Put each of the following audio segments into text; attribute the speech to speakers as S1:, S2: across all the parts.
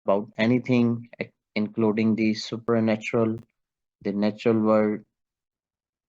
S1: about anything, including the supernatural, the natural world,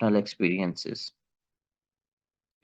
S1: personal experiences.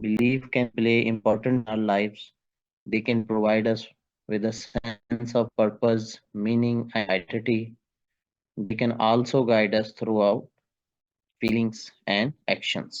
S1: Belief can play important in our lives. They can provide us with a sense of purpose, meaning, and identity. They can also guide us throughout feelings and actions.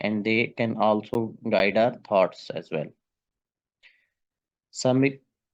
S1: and they can also guide our thoughts as well. Some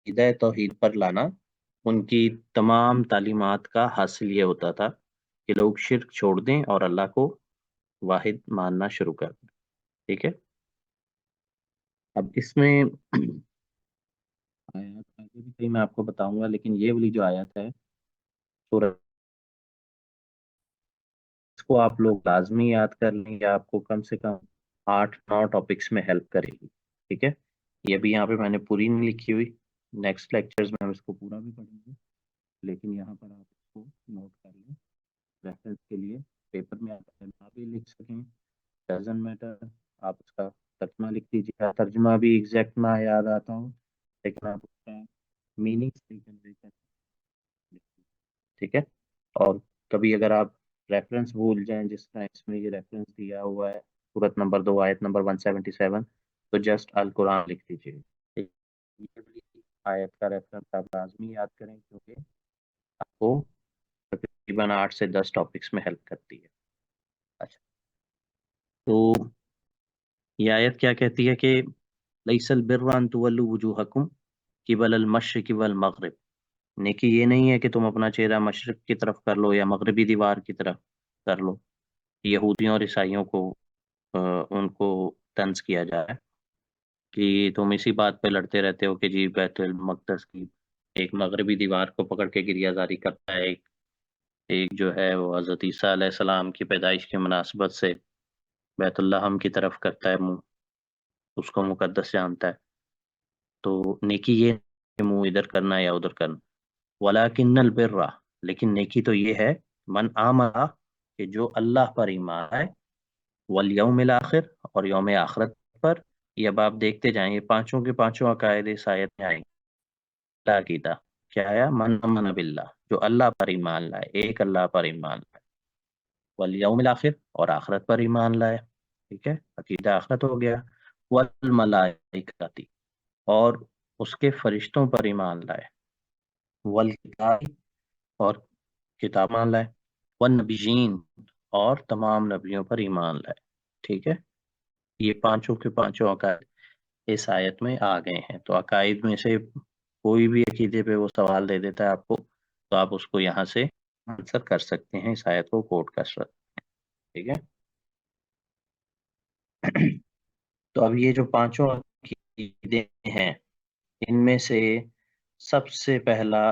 S1: عقیدہ توحید پر لانا، ان کی تمام تعلیمات کا حاصل یہ ہوتا تھا کہ لوگ شرک چھوڑ دیں اور اللہ کو واحد ماننا شروع کر دیں. ٹھیک ہے. اب اس میں آیات آگے بھی کئی میں آپ کو بتاؤں گا، لیکن یہ والی جو آیت ہے سورہ، اس کو آپ لوگ لازمی یاد کر لیں، یا آپ کو کم سے کم 8 9 ٹاپکس میں ہیلپ کرے گی. ٹھیک ہے. یہ بھی یہاں پہ میں نے پوری نہیں لکھی ہوئی، نیکسٹ لیکچرز میں ہم اس کو پورا بھی پڑھیں گے، لیکن یہاں پر آپ اس کو نوٹ کر لیں ریفرنس کے لیے. پیپر میں آپ نہ بھی لکھ سکیں، ڈزن میٹر، آپ اس کا ترجمہ لکھ دیجیے. ترجمہ بھی ایگزیکٹ نہ یاد آتا ہوں، لیکن آپ اس کا میننگ صحیح کنوے کر. ٹھیک ہے. اور کبھی اگر آپ ریفرنس بھول جائیں، جس طرح اس میں یہ ریفرنس دیا ہوا ہے سورت نمبر 2 آیت نمبر 177، تو جسٹ القرآن لکھ دیجیے. یہ بھی آیت کا ریفرنس آپ لازمی یاد کریں، کیونکہ آپ کو تقریباً 8 سے 10 ٹاپکس میں ہیلپ کرتی ہے. اچھا، تو یہ آیت کیا کہتی ہے کہ لیس البر ان تولوا وجوہکم قبل المشرق والمغرب. نیکی یہ نہیں ہے کہ تم اپنا چہرہ مشرق کی طرف کر لو یا مغربی دیوار کی طرف کر لو. یہودیوں اور عیسائیوں کو ان کو طنز کیا جائے کہ تم اسی بات پہ لڑتے رہتے ہو کہ جی بیت المقدس کی ایک مغربی دیوار کو پکڑ کے گریہ زاری کرتا ہے، ایک ایک جو ہے وہ حضرت عیسیٰ علیہ السلام کی پیدائش کی مناسبت سے بیت اللہ ہم کی طرف کرتا ہے منہ، اس کو مقدس جانتا ہے. تو نیکی یہ نہیں کہ منہ ادھر کرنا یا ادھر کرنا. ولیکن البر، لیکن نیکی تو یہ ہے من آمن، کہ جو اللہ پر ایمان ہے، والیوم الآخر، اور یوم آخرت پر. یہ اب آپ دیکھتے جائیں، یہ پانچوں کے پانچوں عقائد اس آیت میں آئیں. کیا عقیدہ کیا ہے؟ من آمن باللہ، جو اللہ پر ایمان لائے، ایک اللہ پر ایمان لائے، والیوم الآخر، اور آخرت پر ایمان لائے. ٹھیک ہے. عقیدہ آخرت ہو گیا. والملائکتی، اور اس کے فرشتوں پر ایمان لائے. والکتاب، اور کتاب مان لائے. والنبیین، اور تمام نبیوں پر ایمان لائے. ٹھیک ہے. یہ پانچوں کے پانچوں عقائد اس آیت میں آ گئے ہیں. تو عقائد میں سے کوئی بھی عقیدے پہ وہ سوال دے دیتا ہے آپ کو، تو آپ اس کو یہاں سے آنسر کر سکتے ہیں، اس آیت کو کوٹ کر سکتے ہیں. ٹھیک ہے. تو اب یہ جو پانچوں عقیدے ہیں، ان میں سے سب سے پہلا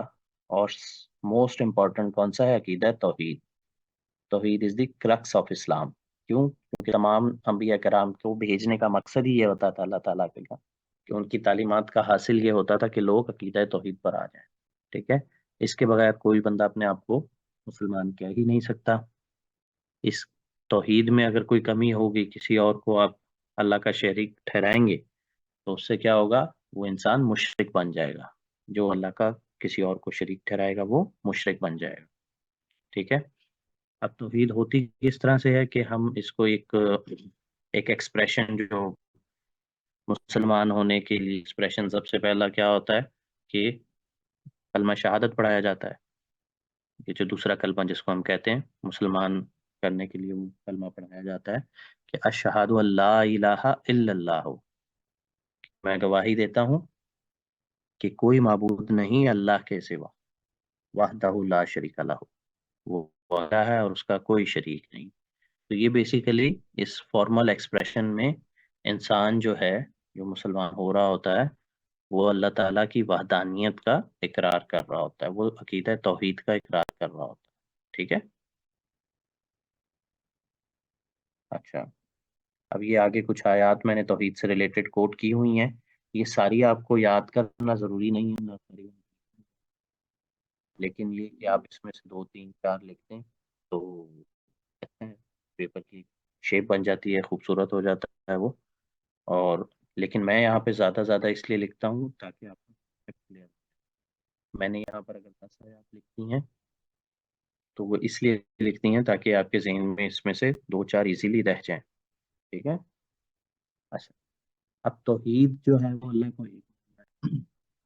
S1: اور موسٹ امپورٹنٹ کون سا ہے؟ عقیدہ توحید. توحید از دی کرکس آف اسلام. کیوں؟ کیونکہ تمام انبیاء کرام کو بھیجنے کا مقصد ہی یہ ہوتا تھا اللہ تعالیٰ کا، کہ ان کی تعلیمات کا حاصل یہ ہوتا تھا کہ لوگ عقیدہ توحید پر آ جائیں. ٹھیک ہے. اس کے بغیر کوئی بندہ اپنے آپ کو مسلمان کہہ ہی نہیں سکتا. اس توحید میں اگر کوئی کمی ہوگی، کسی اور کو آپ اللہ کا شریک ٹھہرائیں گے، تو اس سے کیا ہوگا؟ وہ انسان مشرک بن جائے گا. جو اللہ کا کسی اور کو شریک ٹھہرائے گا وہ مشرک بن جائے گا. ٹھیک ہے. اب توحید ہوتی اس طرح سے ہے کہ ہم اس کو ایک ایکسپریشن، جو مسلمان ہونے کے لیے ایکسپریشن سب سے پہلا کیا ہوتا ہے کہ کلمہ شہادت پڑھایا جاتا ہے. یہ جو دوسرا کلمہ جس کو ہم کہتے ہیں مسلمان کرنے کے لیے، وہ کلمہ پڑھایا جاتا ہے کہ اشہد اللہ الہ الا اللہ، میں گواہی دیتا ہوں کہ کوئی معبود نہیں اللہ کے سوا، وحدہ لا شریک لہ، وہ وحدہ ہے اور اس کا کوئی شریک نہیں. تو یہ بیسیکلی اس فارمل ایکسپریشن میں انسان جو ہے، جو مسلمان ہو رہا ہوتا ہے، وہ اللہ تعالیٰ کی وحدانیت کا اقرار کر رہا ہوتا ہے، وہ عقیدہ توحید کا اقرار کر رہا ہوتا ہے. ٹھیک ہے. اچھا، اب یہ آگے کچھ آیات میں نے توحید سے ریلیٹڈ کوٹ کی ہوئی ہیں. یہ ساری آپ کو یاد کرنا ضروری نہیں ہے، لیکن یہ کہ آپ اس میں سے 2 3 4 لکھتے ہیں تو پیپر کی شیپ بن جاتی ہے، خوبصورت ہو جاتا ہے وہ. اور لیکن میں یہاں پہ زیادہ زیادہ اس لیے لکھتا ہوں تاکہ آپ کو clear ہو. میں نے یہاں پر اگر 10 آیات لکھتی ہیں تو وہ اس لیے لکھتی ہیں تاکہ آپ کے ذہن میں اس میں سے 2 4 ایزیلی رہ جائیں. ٹھیک ہے. اچھا، اب توحید جو ہے وہ اللہ کو ایک ہے.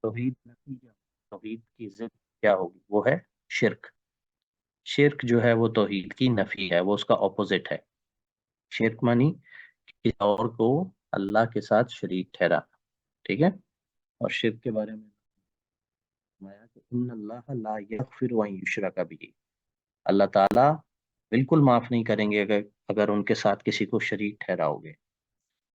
S1: توحید نفی کیا؟ توحید کی ضد کیا ہوگی؟ وہ ہے شرک. شرک جو ہے وہ توحید کی نفی ہے، وہ اس کا اپوزٹ ہے. شرک مانی کسی اور کو اللہ کے ساتھ شریک ٹھہرا. ٹھیک ہے. اور شرک کے بارے میں فرمایا کہ ان اللہ لا یغفر ان یشرک بہ، اللہ تعالیٰ بالکل معاف نہیں کریں گے اگر ان کے ساتھ کسی کو شریک ٹھہراؤ گے،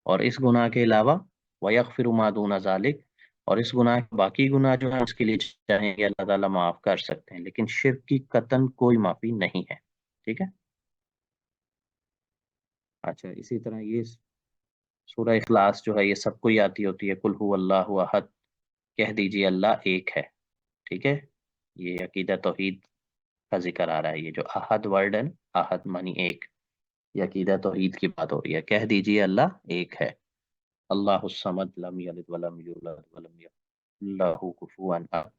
S1: اور اس گناہ کے علاوہ وَيَغْفِرُ مَا دُونَ ذَلِكَ، اور اس گناہ باقی گناہ جو ہیں اس کے لیے چاہیں گے اللہ تعالیٰ معاف کر سکتے ہیں، لیکن شرک کی قطعاً کوئی معافی نہیں ہے، ٹھیک ہے۔ اچھا، اسی طرح یہ سورہ اخلاص جو ہے یہ سب کو ہی آتی ہوتی ہے، قُلْ هُوَ اللَّهُ أَحَدٌ، کہہ دیجئے اللہ ایک ہے، ٹھیک ہے۔ یہ عقیدہ توحید کا ذکر آ رہا ہے، یہ جو احد ورڈ ہے، احد مانی ایک، یہ عقیدہ توحید کی بات ہو رہی ہے، کہہ دیجئے اللہ ایک ہے۔ اللہ الصمد لم یلد ولم یولد ولم یکن لہ کفوا احد،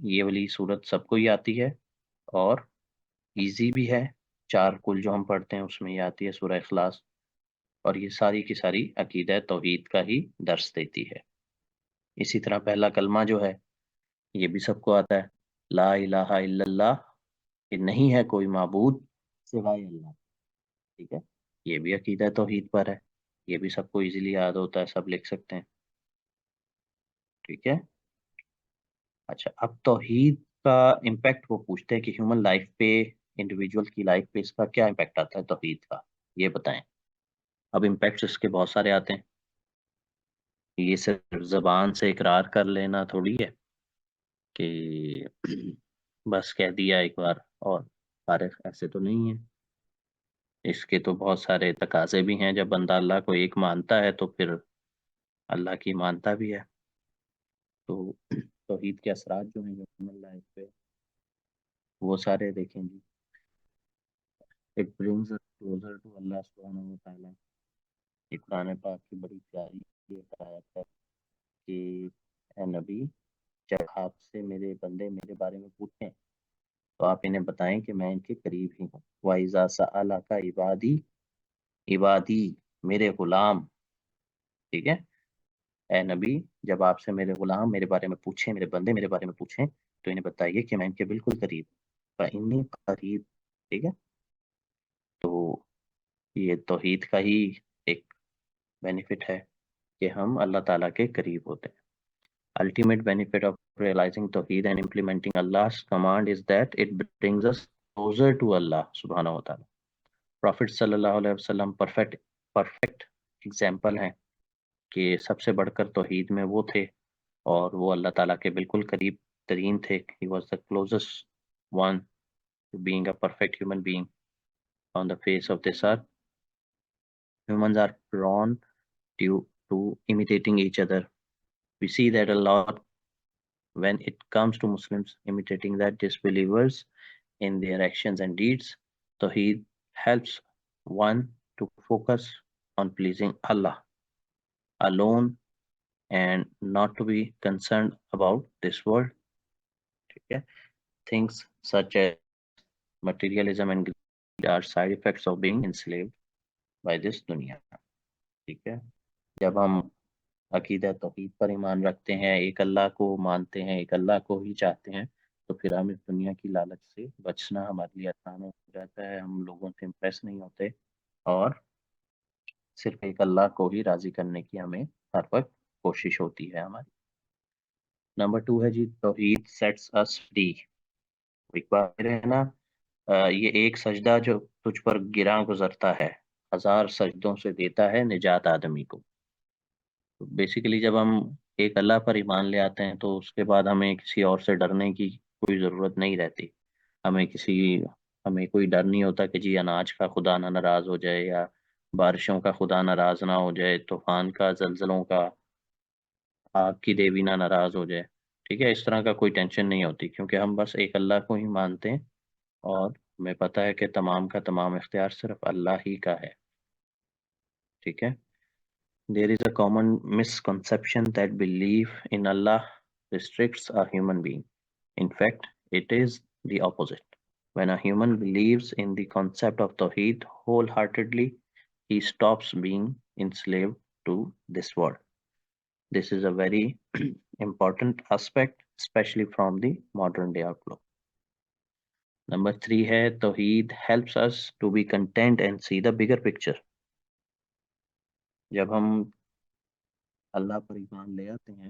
S1: یہ والی صورت سب کو ہی آتی ہے اور ایزی بھی ہے، چار کل جو ہم پڑھتے ہیں اس میں یہ آتی ہے سورہ اخلاص، اور یہ ساری کی ساری عقیدہ توحید کا ہی درس دیتی ہے۔ اسی طرح پہلا کلمہ جو ہے یہ بھی سب کو آتا ہے، لا الہ الا اللہ، کہ نہیں ہے کوئی معبود سوائے اللہ، ٹھیک ہے، یہ بھی عقیدہ توحید پر ہے، یہ بھی سب کو ایزیلی یاد ہوتا ہے، سب لکھ سکتے ہیں، ٹھیک ہے۔ اچھا، اب توحید کا امپیکٹ وہ پوچھتے ہیں کہ ہیومن لائف پہ، انڈیویجول کی لائف پہ اس کا کیا امپیکٹ آتا ہے توحید کا، یہ بتائیں۔ اب امپیکٹس اس کے بہت سارے آتے ہیں، یہ صرف زبان سے اقرار کر لینا تھوڑی ہے کہ بس کہہ دیا ایک بار اور فارغ، ایسے تو نہیں ہے، اس کے تو بہت سارے تقاضے بھی ہیں، جب بندہ اللہ کو ایک مانتا ہے تو پھر اللہ کی مانتا بھی ہے، تو توحید کے اثرات جو ہیں ہیومن لائف پہ وہ سارے دیکھیں جی۔ It brings us closer to Allah سبحانہ و تعالیٰ، یہ قرآن پاک کی بڑی پیاری ایک آیت ہے کہ اے نبی، جب آپ سے میرے بندے میرے بارے میں پوچھیں تو آپ انہیں بتائیں کہ میں ان کے قریب ہی ہوں۔ وَإِذَا سَأَلَكَ عِبَادِي، عبادی میرے غلام، ٹھیک ہے، اے نبی جب آپ سے میرے غلام میرے بارے میں پوچھیں، میرے بندے میرے بارے میں پوچھیں تو انہیں بتائیے کہ میں ان کے بالکل قریب، فَإِنِّي قریب، ٹھیک ہے۔ تو یہ توحید کا ہی ایک بینیفٹ ہے کہ ہم اللہ تعالیٰ کے قریب ہوتے ہیں۔ Ultimate benefit of realizing Tawheed and implementing Allah's command is that it brings us closer to Allah subhanahu wa ta'ala. Prophet صلی اللہ علیہ وسلم perfect example ہیں کہ سب سے بڑھ کر توحید میں وہ تھے اور وہ اللہ تعالیٰ کے بالکل قریب ترین تھے۔ He was the closest one to being a perfect human being on the face of this earth. Humans are prone to imitating each other. We see that a lot when it comes to Muslims imitating that disbelievers in their actions and deeds. Tawheed helps one to focus on pleasing Allah alone and not to be concerned about this world. Okay? Things such as materialism and greed are side effects of being enslaved by this dunya. ٹھیک ہے، جب ہم عقیدہ توحید پر ایمان رکھتے ہیں، ایک اللہ کو مانتے ہیں، ایک اللہ کو ہی چاہتے ہیں، تو پھر ہم اس دنیا کی لالچ سے بچنا ہمارے لیے آسان ہو جاتا ہے، ہم لوگوں سے امپریس نہیں ہوتے، اور صرف ایک اللہ کو ہی راضی کرنے کی ہمیں ہر وقت کوشش ہوتی ہے ہماری۔ نمبر 2 ہے جی، توحید سیٹس اس فری۔ ایک بار ہے نا، یہ ایک سجدہ جو تجھ پر گراں گزرتا ہے 1000 سجدوں سے دیتا ہے نجات آدمی کو۔ بیسیکلی جب ہم ایک اللہ پر ایمان لے آتے ہیں تو اس کے بعد ہمیں کسی اور سے ڈرنے کی کوئی ضرورت نہیں رہتی، ہمیں کوئی ڈر نہیں ہوتا کہ جی اناج کا خدا نہ ناراض ہو جائے، یا بارشوں کا خدا ناراض نہ ہو جائے، طوفان کا، زلزلوں کا، آگ کی دیوی نہ ناراض ہو جائے، ٹھیک ہے، اس طرح کا کوئی ٹینشن نہیں ہوتی، کیونکہ ہم بس ایک اللہ کو ہی مانتے ہیں اور ہمیں پتہ ہے کہ تمام کا تمام اختیار صرف اللہ ہی کا ہے، ٹھیک ہے۔ There is a common misconception that belief in Allah restricts a human being. In fact, it is the opposite. When a human believes in the concept of Tawheed wholeheartedly, he stops being enslaved to this world. This is a very important aspect, especially from the modern day outlook. Number 3 ہے Tawheed helps us to be content and see the bigger picture. جب ہم اللہ پر ایمان لے آتے ہیں،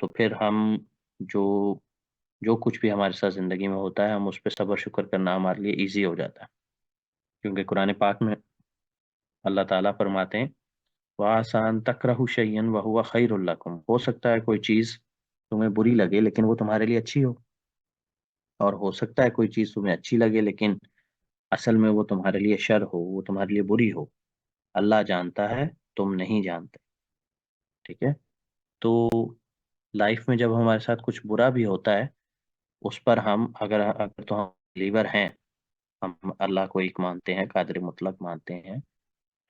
S1: تو پھر ہم جو جو کچھ بھی ہمارے ساتھ زندگی میں ہوتا ہے ہم اس پہ صبر شکر کرنا ہمارے لیے ایزی ہو جاتا ہے، کیونکہ قرآن پاک میں اللہ تعالیٰ فرماتے ہیں وَآسان تکرہوا شیئا وہو خیر لکم، ہو سکتا ہے کوئی چیز تمہیں بری لگے لیکن وہ تمہارے لیے اچھی ہو، اور ہو سکتا ہے کوئی چیز تمہیں اچھی لگے لیکن اصل میں وہ تمہارے لیے شر ہو، وہ تمہارے لیے بری ہو۔ اللہ جانتا ہے، تم نہیں جانتے، ٹھیک ہے؟ تو لائف میں جب ہمارے ساتھ کچھ برا بھی ہوتا ہے اس پر ہم اگر تو ہم بلیور ہیں، ہم اللہ کو ایک مانتے ہیں، قادر مطلق مانتے ہیں،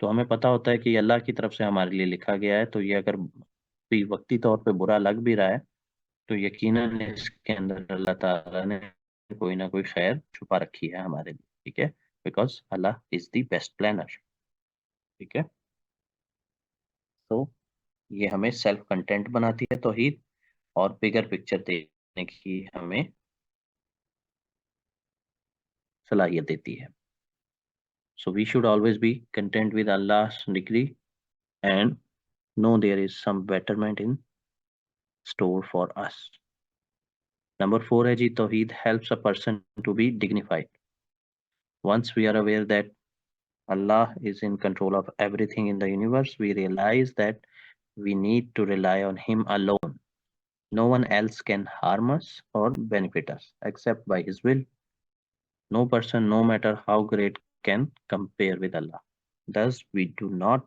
S1: تو ہمیں پتہ ہوتا ہے کہ یہ اللہ کی طرف سے ہمارے لیے لکھا گیا ہے، تو یہ اگر کوئی وقتی طور پہ برا لگ بھی رہا ہے تو یقیناً اس کے اندر اللہ تعالیٰ نے کوئی نہ کوئی خیر چھپا رکھی ہے ہمارے لیے، ٹھیک ہے؟ Because Allah is the best planner, ٹھیک ہے؟ تو یہ ہمیں سیلف کنٹینٹ بناتی ہے توحید، اور بگر پکچر دیکھنے کی ہمیں صلاحیت دیتی ہے۔ So we should always be content with Allah's decree and know there is some betterment in store for us. Number 4 ہے جی توحید helps a person to be dignified. Once we are aware that Allah is in control of everything in the universe, we realize that we need to rely on Him alone. No one else can harm us or benefit us except by His will. No person, no matter how great, can compare with Allah. Thus, we do not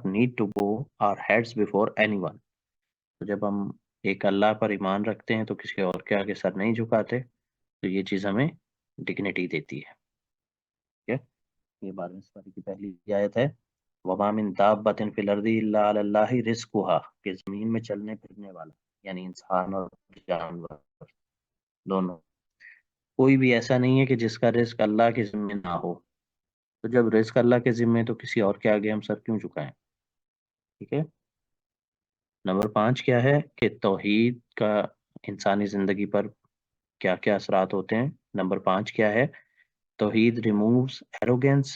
S1: need to bow our heads before anyone. تو جب ہم ایک اللہ پر ایمان رکھتے ہیں تو کسی اور کے آگے سر نہیں جھکاتے، تو یہ چیز ہمیں ڈگنیٹی دیتی ہے، ٹھیک ہے؟ یہ 12ویں سپارے کی پہلی آیت ہے، وَمَا مِن دَابَّةٍ فِي الْأَرْضِ إِلَّا عَلَى اللَّهِ رِزْقُهَا، کہ زمین میں چلنے پھرنے والا یعنی انسان اور جانور دونوں، کوئی بھی ایسا نہیں ہے کہ جس کا رزق اللہ کے ذمہ نہ ہو، تو جب رزق اللہ کے ذمہ تو کسی اور کے آگے ہم سر کیوں جھکائیں، ٹھیک ہے؟ نمبر 5 کیا ہے کہ توحید کا انسانی زندگی پر کیا کیا اثرات ہوتے ہیں؟ نمبر 5 کیا ہے؟ توحید removes arrogance,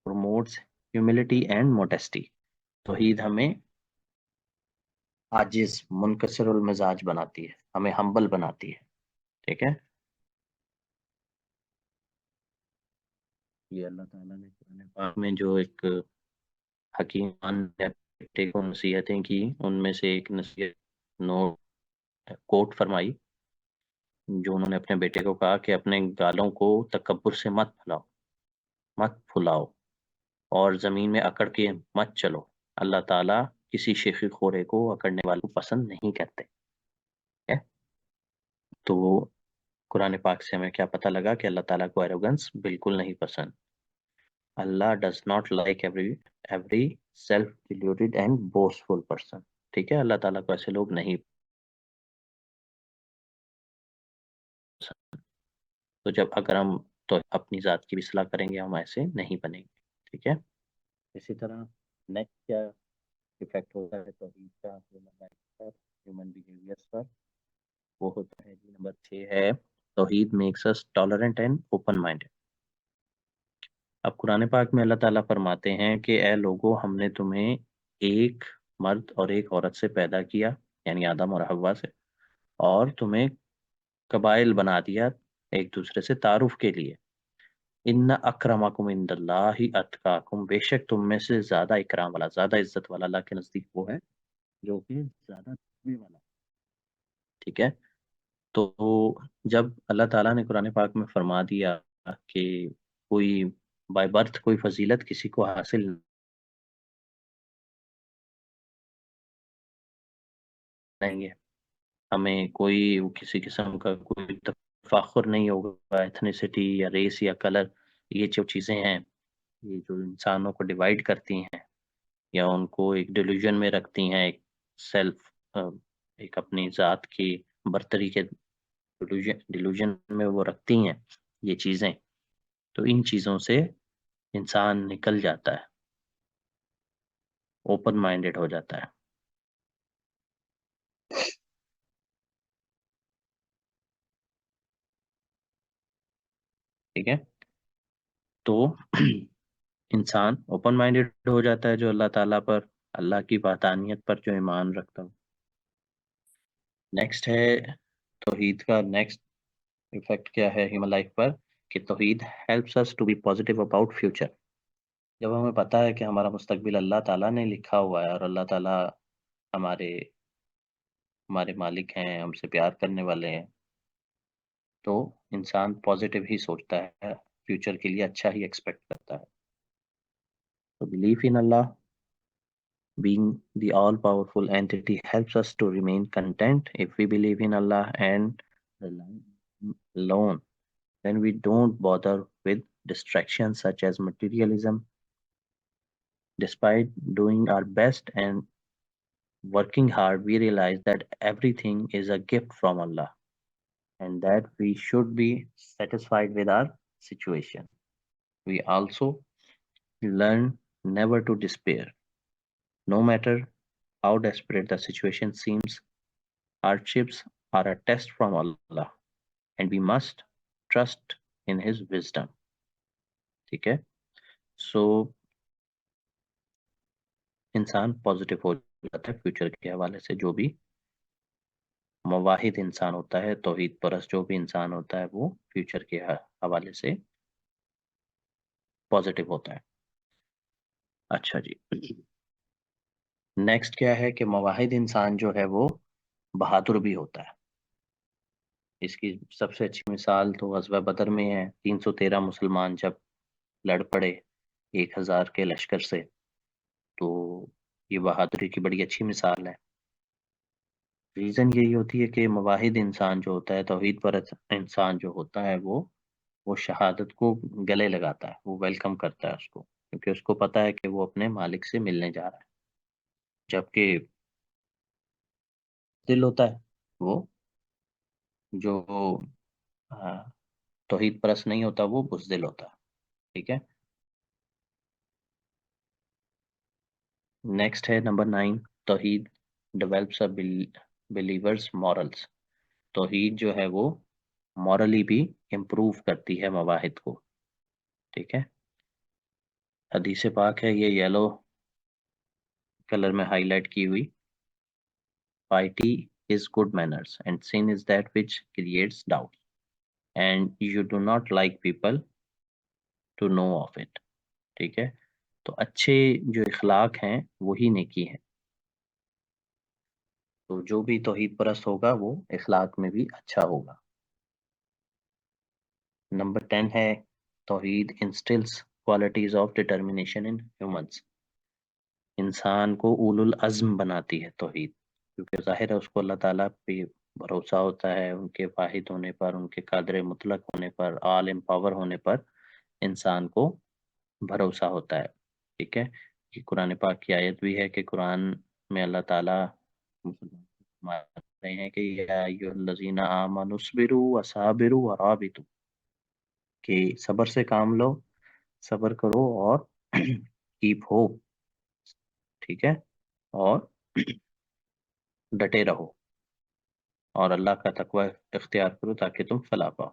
S1: promotes humility and modesty. توحید ہمیں عاجز، منکسر المزاج بناتی ہے، ہمیں ہمبل بناتی ہے، ٹھیک ہے؟ یہ اللہ تعالیٰ نے قرآن پاک میں جو ایک حکیمان نے بیٹے کو نصیحتیں کی ان میں سے ایک نصیحت کوٹ فرمائی، جو انہوں نے اپنے بیٹے کو کہا کہ اپنے گالوں کو تکبر سے مت پھلاؤ اور زمین میں اکڑ کے مت چلو، اللہ تعالیٰ کسی شیخی خورے کو اکڑنے والوں کو پسند نہیں کرتے، ہے؟ تو قرآن پاک سے ہمیں کیا پتہ لگا کہ اللہ تعالیٰ کو ایروگنس بالکل نہیں پسند۔ اللہ does not like every self deluded and boastful person, ٹھیک ہے؟ اللہ تعالیٰ کو ایسے لوگ نہیں پسند۔ تو جب اگر ہم تو اپنی ذات کی بھی اصلاح کریں گے ہم ایسے نہیں بنیں گے، ٹھیک ہے؟ اسی طرح نیکسٹ کیا افیکٹ ہوتا ہے توحید کا ہیومن لائف پر، ہیومن بیہیویئر پر؟ وہ ہوتا ہے جی نمبر 6 ہے توحید makes us tolerant and open mind. اب قرآن پاک میں اللہ تعالیٰ فرماتے ہیں کہ اے لوگو ہم نے تمہیں ایک مرد اور ایک عورت سے پیدا کیا، یعنی آدم اور حوا سے، اور تمہیں قبائل بنا دیا ایک دوسرے سے تعارف کے لیے۔ ان اکرمکم عند اللہ اتقاکم، بے شک تم میں سے زیادہ اکرام والا، زیادہ عزت والا اللہ کے نزدیک وہ ہے جو کہ زیادہ تقوی والا، ٹھیک ہے؟ تو جب اللہ تعالیٰ نے قرآن پاک میں فرما دیا کہ کوئی بائی برتھ کوئی فضیلت کسی کو حاصل نہیں ہے، ہمیں کوئی کسی قسم کا کوئی تفاخر نہیں ہوگا ایتھنیسٹی یا ریس یا کلر، یہ جو چیزیں ہیں یہ جو انسانوں کو ڈیوائیڈ کرتی ہیں یا ان کو ایک ڈیلیوژن میں رکھتی ہیں، ایک سیلف ایک اپنی ذات کی برتری کے ڈیلیوژن میں وہ رکھتی ہیں یہ چیزیں، تو ان چیزوں سے انسان نکل جاتا ہے، اوپن مائنڈڈ ہو جاتا ہے، ٹھیک ہے؟ تو انسان اوپن مائنڈیڈ ہو جاتا ہے جو اللہ تعالیٰ پر، اللہ کی وحدانیت پر جو ایمان رکھتا ہو. نیکسٹ ہے توحید کا نیکسٹ ایفیکٹ کیا ہے ہیومن لائف پر، کہ توحید helps us to be positive about future. جب ہمیں پتہ ہے کہ ہمارا مستقبل اللہ تعالیٰ نے لکھا ہوا ہے اور اللہ تعالیٰ ہمارے ہمارے مالک ہیں، ہم سے پیار کرنے والے ہیں، تو انسان پازیٹیو ہی سوچتا ہے، فیوچر کے لیے اچھا ہی ایکسپیکٹ کرتا ہے. تو belief in Allah being the all-powerful entity helps us to remain content. If we believe in Allah and rely on Him alone, then we don't bother with distractions such as materialism. Despite doing our best and working hard, we realize that everything is a gift from Allah and that we should be satisfied with our situation. We also learn never to despair. No matter how desperate the situation seems, hardships are a test from Allah and we must trust in His wisdom. ٹھیک ہے، سو انسان positive ہو جاتا ہے future کے حوالے سے. جو بھی مواحد انسان ہوتا ہے، توحید پرست جو بھی انسان ہوتا ہے، وہ فیوچر کے حوالے سے پازیٹیو ہوتا ہے. اچھا جی، نیکسٹ کیا ہے کہ مواحد انسان جو ہے وہ بہادر بھی ہوتا ہے. اس کی سب سے اچھی مثال تو غزوہ بدر میں ہے. 313 مسلمان جب لڑ پڑے 1000 کے لشکر سے، تو یہ بہادری کی بڑی اچھی مثال ہے. ریزن یہی ہوتی ہے کہ مواحد انسان جو ہوتا ہے، توحید پر انسان جو ہوتا ہے، وہ شہادت کو گلے لگاتا ہے، وہ ویلکم کرتا ہے اس کو، کیونکہ اس کو پتا ہے کہ وہ اپنے مالک سے ملنے جا رہا ہے. جبکہ دل ہوتا ہے وہ جو توحید پرست نہیں ہوتا، وہ بزدل ہوتا ہے. ٹھیک ہے، نیکسٹ ہے نمبر 9. توحید ڈیولپس بلیورز مورلز. توحید جو ہے وہ مورلی بھی امپروو کرتی ہے مواحد کو. ٹھیک ہے، حدیث پاک ہے، یہ یلو کلر میں ہائی لائٹ کی ہوئی. Piety is good manners and sin is that which creates doubt and you do not like people to know of it. ٹھیک ہے، تو اچھے جو اخلاق ہیں وہی نیکی ہیں. تو جو بھی توحید پرست ہوگا وہ اخلاق میں بھی اچھا ہوگا. نمبر 10 ہے توحید instills qualities of determination in humans. انسان کو اولو العزم بناتی ہے توحید، کیونکہ ظاہر ہے اس کو اللہ تعالیٰ پہ بھروسہ ہوتا ہے، ان کے واحد ہونے پر، ان کے قادر مطلق ہونے پر، آل امپاور ہونے پر انسان کو بھروسہ ہوتا ہے. ٹھیک ہے، یہ قرآن پاک کی آیت بھی ہے کہ قرآن میں اللہ تعالیٰ رہے ہیں کہ یا ایھا الذین آمنوا اصبروا وصابروا ورابطوا، کہ صبر سے کام لو، صبر کرو اور کیپ ہوپ. ٹھیک ہے، اور ڈٹے رہو اور اللہ کا تقوی اختیار کرو تاکہ تم فلاح پاؤ.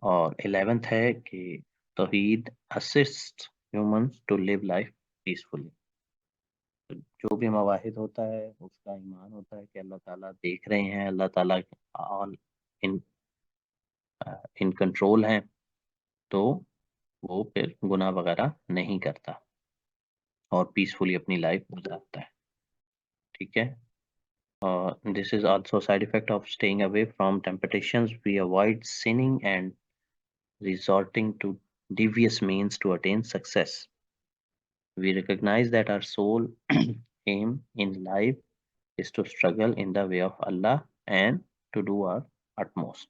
S1: اور 11th ہے کہ توحید assist human to live life peacefully. جو بھی مواحد ہوتا ہے اس کا ایمان ہوتا ہے کہ اللہ تعالیٰ دیکھ رہے ہیں، اللہ تعالیٰ آل ان کنٹرول ہیں، تو وہ پھر گناہ وغیرہ نہیں کرتا اور پیسفلی اپنی لائف گزارتا ہے. ٹھیک ہے، this is also a side effect of staying away from temptations. We avoid sinning and resorting to devious means to attain success. We recognize that our sole aim in life is to struggle in the way of Allah and to do our utmost.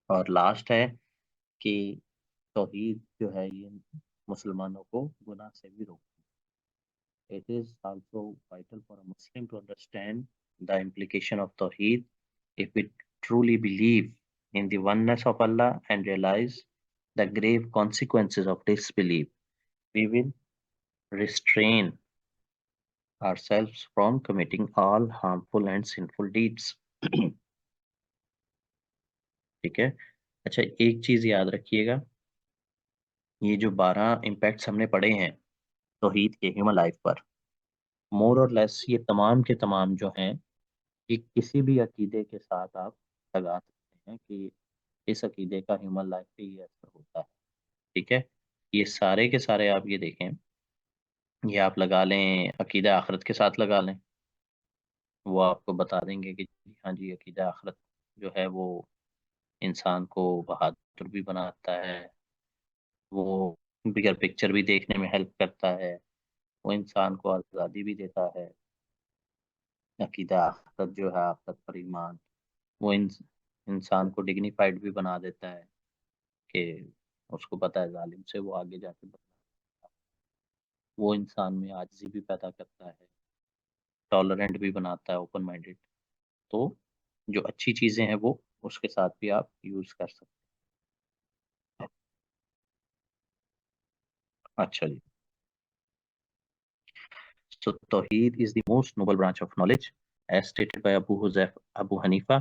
S1: اور last ہے کہ توحید جو ہے یہ مسلمانوں کو گناہ سے بھی روکتی ہے. It is also vital for a Muslim to understand the implication of Tawheed. If we truly believe in the oneness of Allah and realize the grave consequences of disbelief, we will restrain ourselves from committing all harmful and sinful deeds. ٹھیک ہے، اچھا ایک چیز یاد رکھیے گا یہ جو 12 impacts ہم نے پڑھے ہیں توحید کے ہیومن لائف پر، مور اور لیس یہ تمام کے تمام جو ہیں، یہ کسی بھی عقیدے کے ساتھ آپ لگا سکتے ہیں کہ اس عقیدے کا ہیومن لائف پہ یہ اثر ہوتا ہے. ٹھیک ہے، یہ سارے کے سارے آپ یہ دیکھیں، یہ آپ لگا لیں عقیدہ آخرت کے ساتھ لگا لیں، وہ آپ کو بتا دیں گے کہ ہاں جی عقیدہ آخرت جو ہے وہ انسان کو بہادر بھی بناتا ہے، وہ بگر پکچر بھی دیکھنے میں ہیلپ کرتا ہے، وہ انسان کو آزادی بھی دیتا ہے. عقیدہ آخرت جو ہے آخرت پر ایمان، وہ انسان کو ڈگنیفائڈ بھی بنا دیتا ہے کہ اس کو پتہ ہے ظالم سے وہ آگے جا کے وہ انسان میں عاجزی بھی پیدا کرتا ہے، ٹالرنٹ بھی بناتا ہے، اوپن مائنڈیڈ. تو جو اچھی چیزیں ہیں وہ اس کے ساتھ بھی آپ یوز کر سکتے ہیں. اچھا جی. So Tawheed is the most noble branch of knowledge. As stated by Abu Hanifa,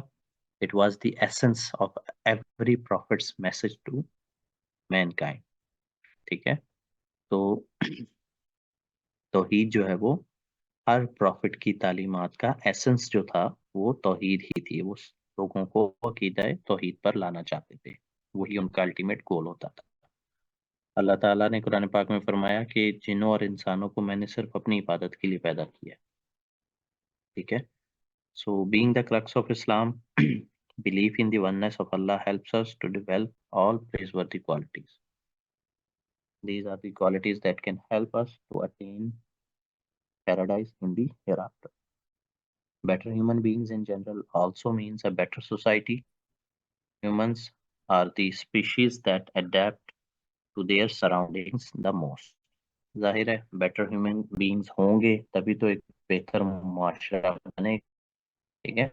S1: it was the essence of every prophet's message to mankind. ٹھیک ہے، تو توحید جو ہے وہ ہر پروفٹ کی تعلیمات کا ایسنس جو تھا وہ توحید ہی تھی. وہ لوگوں کو عقیدہ توحید پر لانا چاہتے تھے، وہی ان کا الٹیمیٹ گول ہوتا تھا. اللہ تعالیٰ نے قرآن پاک میں فرمایا کہ جنوں اور انسانوں کو میں نے صرف اپنی عبادت کے لیے پیدا کیا. ٹھیک ہے. So, being the crux of Islam, belief in the oneness of Allah helps us to develop all praiseworthy qualities. These are the qualities that can help us to attain paradise in the hereafter. Better human beings in general also means a better society. Humans are the species that adapt to their surroundings the most. ظاہر ہے better human beings ہوں گے تبھی تو ایک بہتر معاشرہ بنے. ٹھیک ہے.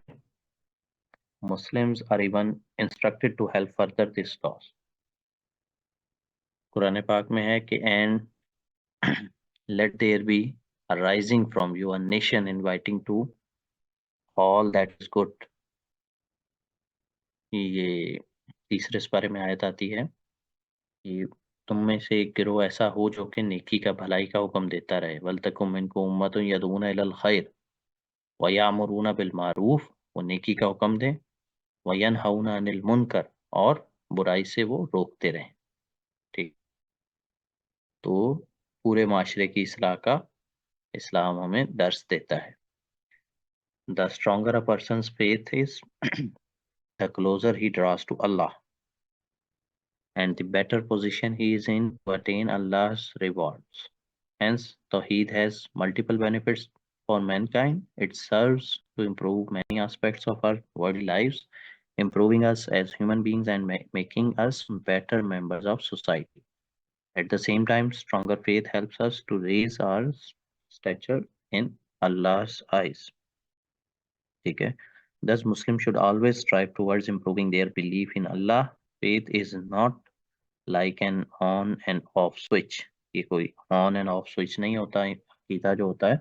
S1: Muslims are even instructed to help further this cause. قرآن پاک میں ہے کہ and let there be a rising from you a nation inviting to all that is good. یہ تیسرے سپارے میں آیت آتی ہے کہ تم میں سے ایک گروہ ایسا ہو جو کہ نیکی کا بھلائی کا حکم دیتا رہے. وَلْتَكُمْ مِنْكُمْ أُمَّةٌ يَدْعُونَ إِلَى الْخَيْرِ وَيَأْمُرُونَ بِالْمَعْرُوفِ، وہ نیکی کا حکم دیں، وَيَنْهَوْنَ عَنِ الْمُنْكَرِ، اور برائی سے وہ روکتے رہیں. ٹھیک. تو پورے معاشرے کی اصلاح کا اسلام ہمیں درس دیتا ہے. The stronger a person's faith is, the closer he draws to Allah, and the better position he is in to attain Allah's rewards. Hence, Tawheed has multiple benefits for mankind. It serves to improve many aspects of our worldly lives, improving us as human beings and making us better members of society. At the same time, stronger faith helps us to raise our stature in Allah's eyes. ٹھیک ہے. Thus, Muslims should always strive towards improving their belief in Allah. Faith is not like an on and off switch. یہ کوئی on and off switch نہیں ہوتا ہے. عقیدہ جو ہوتا ہے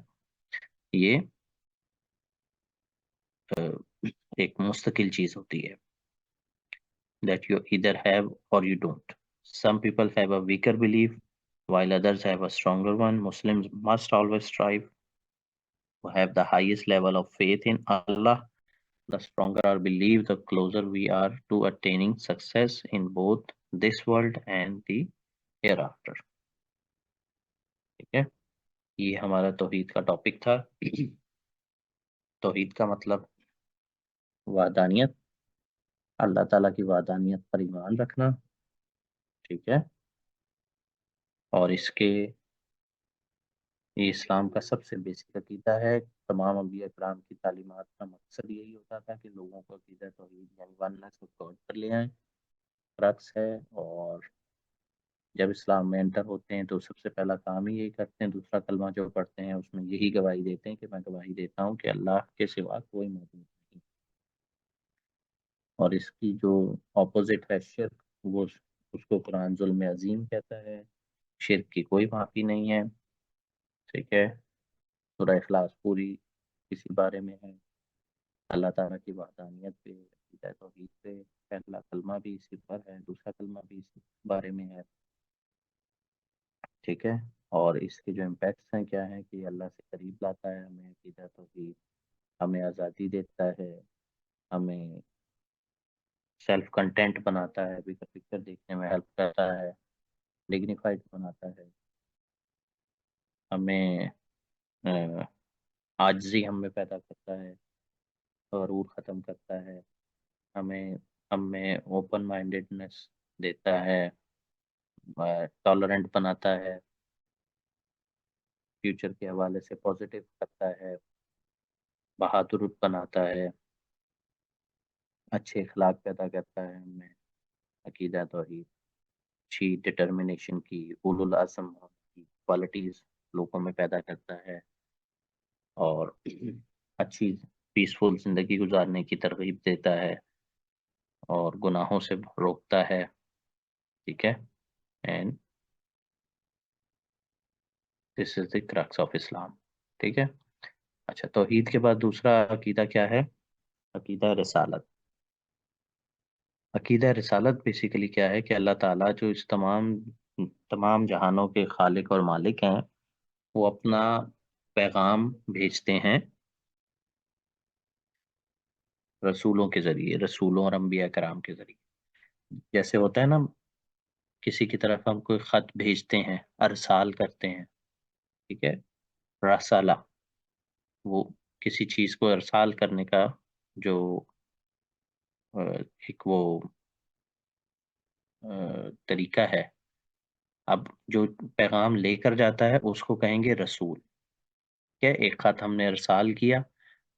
S1: یہ ایک مستقل چیز ہوتی ہے. That you either have or you don't. Some people have a weaker belief while others have a stronger one. Muslims must always strive to have the highest level of faith in Allah. The stronger our belief, the closer we are to attaining success in both this world and the hereafter. ٹھیک ہے. یہ ہمارا توحید کا topic تھا. توحید کا مطلب وحدانیت، اللہ تعالیٰ کی وحدانیت پر ایمان رکھنا. ٹھیک ہے. اور اس کے یہ اسلام کا سب سے بیسک عقیدہ ہے. تمام انبیاء کرام کی تعلیمات کا مقصد یہی ہوتا تھا کہ لوگوں کو عقیدہ توحید یعنی ونس کو گاڈ پر لے آئیں. رقص ہے. اور جب اسلام میں انٹر ہوتے ہیں تو سب سے پہلا کام ہی یہی کرتے ہیں. دوسرا کلمہ جو پڑھتے ہیں اس میں یہی گواہی دیتے ہیں کہ میں گواہی دیتا ہوں کہ اللہ کے سوا کوئی موجود نہیں. اور اس کی جو اپوزٹ ہے شرک، وہ اس کو قرآن ظلم عظیم کہتا ہے. شرک کی کوئی معافی نہیں ہے. ٹھیک ہے. سورہ اخلاص پوری اسی بارے میں ہے. اللہ تعالیٰ کی وحدانیت پہ، عقیدہ توحید پہ پہلا کلمہ بھی اسی پر ہے، دوسرا کلمہ بھی اسی بارے میں ہے. ٹھیک ہے، اور اس کے جو امپیکٹس ہیں کیا ہیں کہ اللہ سے قریب لاتا ہے ہمیں عقیدہ توحید، ہمیں آزادی دیتا ہے، ہمیں سیلف کنٹینٹ بناتا ہے، بگر پکچر دیکھنے میں ہیلپ کرتا ہے، ڈگنیفائڈ بناتا ہے، ہمیں عاجزی ہم میں پیدا کرتا ہے، غرور ختم کرتا ہے، ہمیں ہم میں اوپن مائنڈیڈنس دیتا ہے، ٹالرنٹ بناتا ہے، فیوچر کے حوالے سے پازیٹیو کرتا ہے، بہادر بناتا ہے، اچھے اخلاق پیدا کرتا ہے ہم میں، عقیدہ توحید، اچھی ڈٹرمنیشن کی، اولو العزم کی کوالٹیز لوگوں میں پیدا کرتا ہے، اور اچھی پیسفل زندگی گزارنے کی ترغیب دیتا ہے، اور گناہوں سے روکتا ہے، ٹھیک ہے، and this is the crux of Islam, ٹھیک ہے۔ اچھا، توحید کے بعد دوسرا عقیدہ کیا ہے؟ عقیدہ رسالت۔ عقیدہ رسالت بیسیکلی کیا ہے کہ اللہ تعالیٰ جو اس تمام جہانوں کے خالق اور مالک ہیں، وہ اپنا پیغام بھیجتے ہیں رسولوں کے ذریعے، رسولوں اور انبیاء کرام کے ذریعے۔ جیسے ہوتا ہے نا، کسی کی طرف ہم کوئی خط بھیجتے ہیں، ارسال کرتے ہیں، ٹھیک ہے، رسالہ، وہ کسی چیز کو ارسال کرنے کا جو ایک وہ طریقہ ہے۔ اب جو پیغام لے کر جاتا ہے اس کو کہیں گے رسول، کیا ایک خط ہم نے ارسال کیا،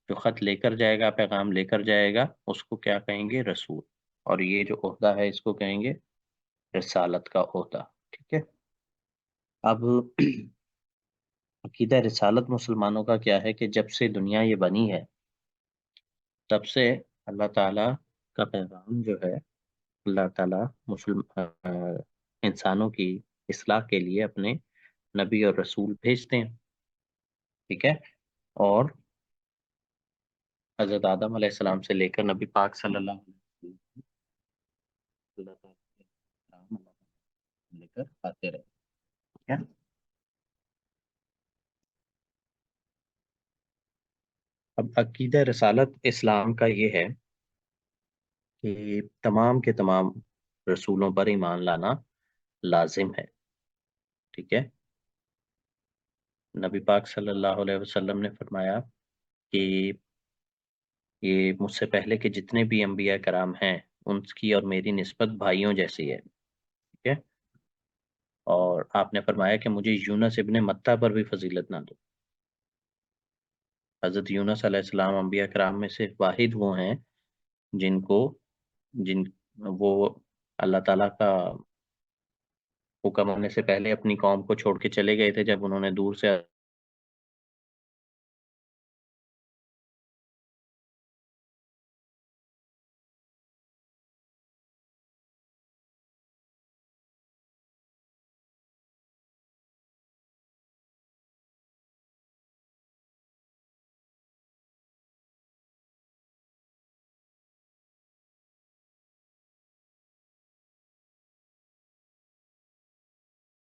S1: جو خط لے کر جائے گا، پیغام لے کر جائے گا، اس کو کیا کہیں گے؟ رسول۔ اور یہ جو عہدہ ہے اس کو کہیں گے رسالت کا عہدہ، ٹھیک ہے۔ اب عقیدہ رسالت مسلمانوں کا کیا ہے کہ جب سے دنیا یہ بنی ہے تب سے اللہ تعالیٰ کا پیغام جو ہے، اللہ تعالیٰ انسانوں کی اصلاح کے لیے اپنے نبی اور رسول بھیجتے ہیں، ٹھیک ہے، اور حضرت آدم علیہ السلام سے لے کر نبی پاک صلی اللہ علیہ وسلم اللہ تعالیٰ کے پیغام اللہ تعالیٰ لے کر آتے رہے، ٹھیک ہے۔ اب عقیدہ رسالت اسلام کا یہ ہے کہ تمام کے تمام رسولوں پر ایمان لانا لازم ہے، ٹھیک ہے۔ نبی پاک صلی اللہ علیہ وسلم نے فرمایا کہ یہ مجھ سے پہلے کے جتنے بھی انبیاء کرام ہیں ان کی اور میری نسبت بھائیوں جیسی ہے، ٹھیک ہے، اور آپ نے فرمایا کہ مجھے یونس ابن متہ پر بھی فضیلت نہ دو۔ حضرت یونس علیہ السلام انبیاء کرام میں سے واحد وہ ہیں جن کو جن وہ اللہ تعالیٰ کا حکم ہونے سے پہلے اپنی قوم کو چھوڑ کے چلے گئے تھے، جب انہوں نے دور سے